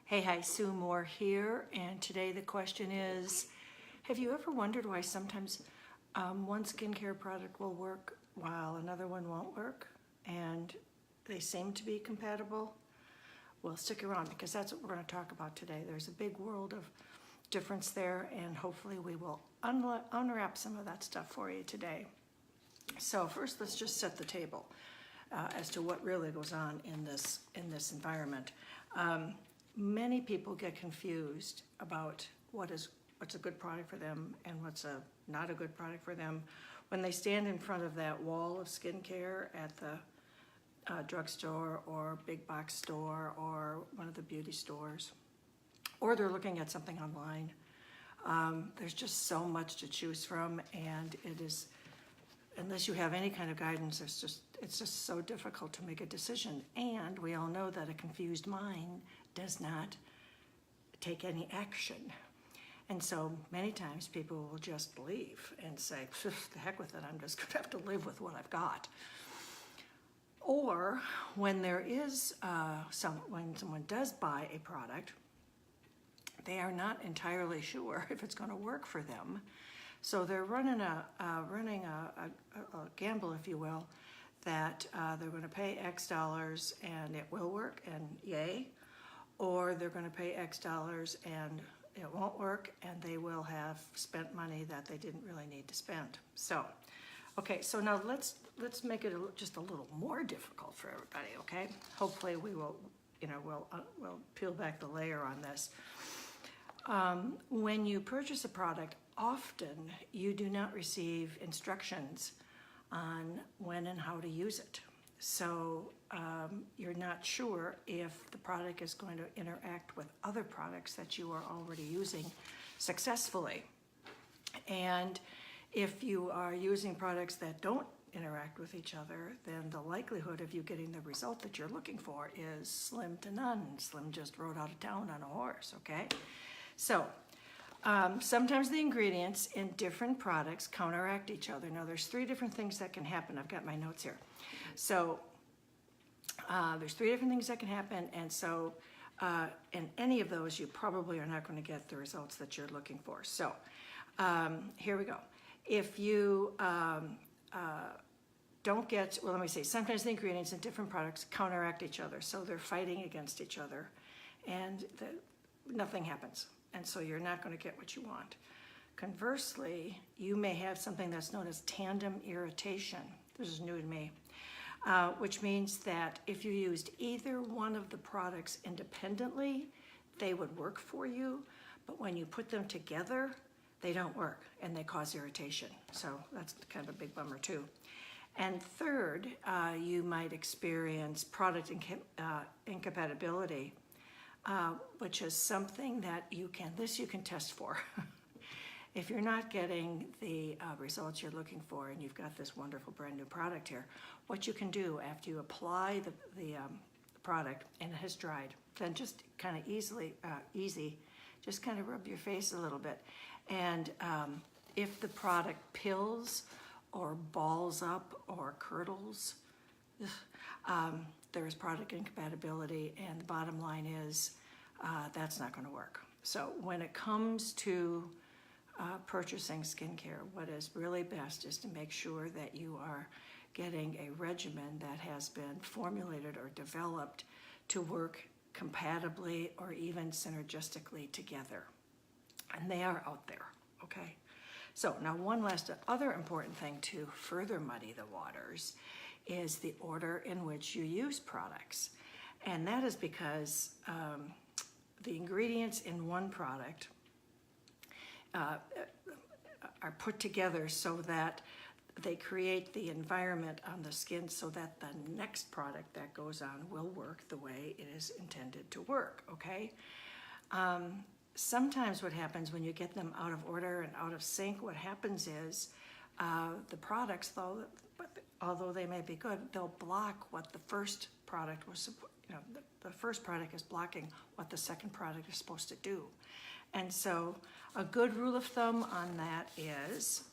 Hey, hi, Sue Moore here, and today the question is, have you ever wondered why sometimes one skincare product will work while another one won't work, and they seem to be compatible? Well, stick around because that's what we're going to talk about today. There's a big world of difference there, and hopefully we will unwrap some of that stuff for you today. So first, let's just set the table as to what really goes on in this environment. Many people get confused about what's a good product for them and what's not a good product for them when they stand in front of that wall of skincare at the drugstore or big box store or one of the beauty stores, or they're looking at something online. There's just so much to choose from, and it is, unless you have any kind of guidance, it's just so difficult to make a decision. And we all know that a confused mind does not take any action. And so many times people will just leave and say, the heck with it, I'm just gonna have to live with what I've got. Or when there is, when someone does buy a product, they are not entirely sure if it's gonna work for them. So they're running a gamble, if you will, that they're gonna pay X dollars and it will work and yay, or they're going to pay X dollars and it won't work and they will have spent money that they didn't really need to spend. So, okay, so now let's make it just a little more difficult for everybody, okay? Hopefully we will, we'll peel back the layer on this. When you purchase a product, often you do not receive instructions on when and how to use it. So you're not sure if the product is going to interact with other products that you are already using successfully. And if you are using products that don't interact with each other, then the likelihood of you getting the result that you're looking for is slim to none. Slim just rode out of town on a horse, okay? So sometimes the ingredients in different products counteract each other. Now there's three different things that can happen. I've got my notes here. So there's three different things that can happen, and so in any of those you probably are not going to get the results that you're looking for. So here we go. If you don't get, well, let me say, sometimes the ingredients in different products counteract each other, so they're fighting against each other, and nothing happens, and so you're not going to get what you want. Conversely, you may have something that's known as tandem irritation. This is new to me. Which means that if you used either one of the products independently, they would work for you, but when you put them together, they don't work and they cause irritation. So that's kind of a big bummer too. And third, you might experience product incompatibility, which is something that you can test for. If you're not getting the results you're looking for and you've got this wonderful brand new product here, what you can do after you apply the product and it has dried, then just kind of just kind of rub your face a little bit. And if the product pills or balls up or curdles, there is product incompatibility, and the bottom line is that's not going to work. So when it comes to purchasing skincare, what is really best is to make sure that you are getting a regimen that has been formulated or developed to work compatibly or even synergistically together. And they are out there, okay? So now one last other important thing to further muddy the waters is the order in which you use products. And that is because the ingredients in one product are put together so that they create the environment on the skin so that the next product that goes on will work the way it is intended to work, okay? Sometimes what happens when you get them out of order and out of sync, what happens is the products, although they may be good, they'll block what the first product was, the first product is blocking what the second product is supposed to do. And so a good rule of thumb on that is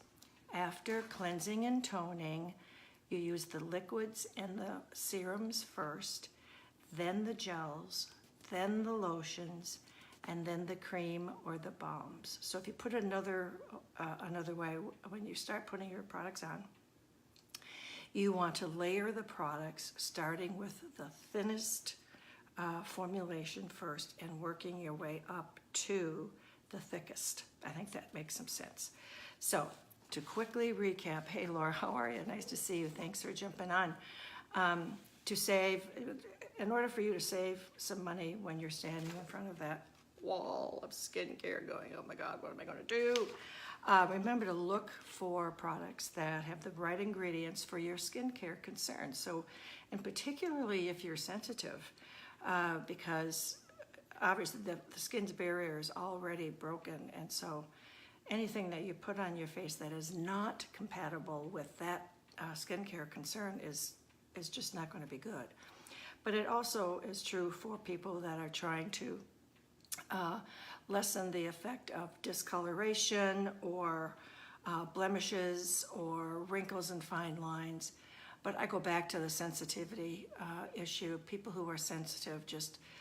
after cleansing and toning, you use the liquids and the serums first, then the gels, then the lotions, and then the cream or the balms. So if you put another way, when you start putting your products on, you want to layer the products starting with the thinnest formulation first and working your way up to the thickest. I think that makes some sense. So to quickly recap, hey Laura, how are you? Nice to see you. Thanks for jumping on. To save, in order for you to save some money when you're standing in front of that wall of skincare going, oh my God, what am I going to do? Remember to look for products that have the right ingredients for your skincare concerns. So, and particularly if you're sensitive, because obviously the skin's barrier is already broken, and so anything that you put on your face that is not compatible with that skincare concern is just not going to be good. But it also is true for people that are trying to lessen the effect of discoloration or blemishes or wrinkles and fine lines. But I go back to the sensitivity issue. People who are sensitive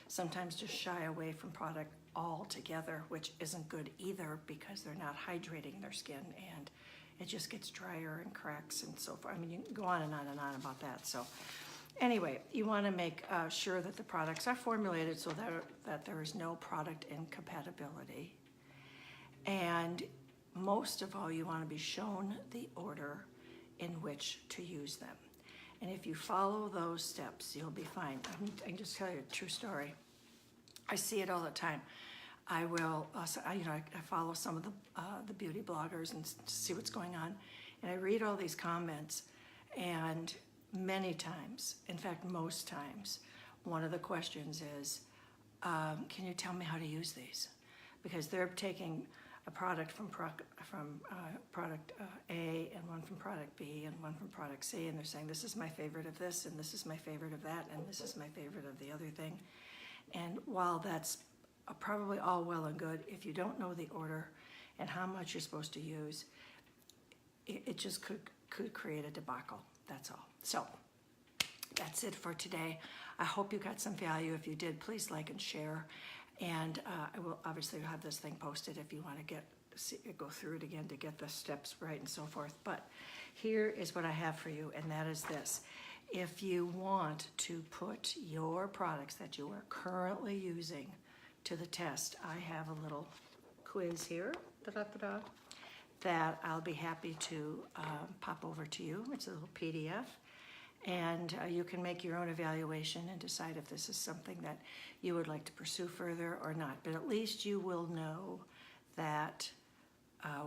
sometimes just shy away from product altogether, which isn't good either because they're not hydrating their skin and it just gets drier and cracks and so forth. I mean, you can go on and on and on about that. So anyway, you want to make sure that the products are formulated so that there is no product incompatibility. And most of all, you want to be shown the order in which to use them. And if you follow those steps, you'll be fine. I can just tell you a true story. I see it all the time. I follow some of the beauty bloggers and see what's going on. And I read all these comments, and many times, in fact, most times, one of the questions is, can you tell me how to use these? Because they're taking a product from product A and one from product B and one from product C, and they're saying, this is my favorite of this, and this is my favorite of that, and this is my favorite of the other thing. And while that's probably all well and good, if you don't know the order and how much you're supposed to use, it just could create a debacle. That's all. So that's it for today. I hope you got some value. If you did, please like and share. And I will obviously have this thing posted if you want to go through it again to get the steps right and so forth. But here is what I have for you, and that is this. If you want to put your products that you are currently using to the test, I have a little quiz here that I'll be happy to pop over to you. It's a little PDF. And you can make your own evaluation and decide if this is something that you would like to pursue further or not. But at least you will know that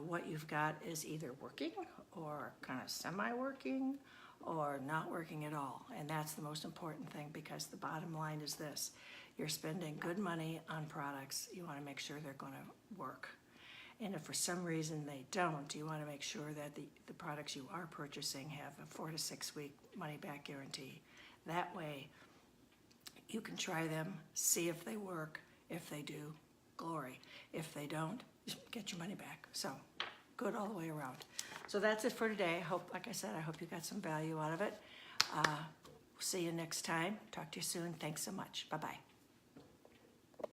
what you've got is either working or kind of semi-working or not working at all. And that's the most important thing, because the bottom line is this. You're spending good money on products. You want to make sure they're going to work. And if for some reason they don't, you want to make sure that the products you are purchasing have a 4 to 6 week money back guarantee. That way you can try them, see if they work. If they do, glory. If they don't, get your money back. So good all the way around. So that's it for today. Like I said, I hope you got some value out of it. See you next time. Talk to you soon. Thanks so much. Bye-bye.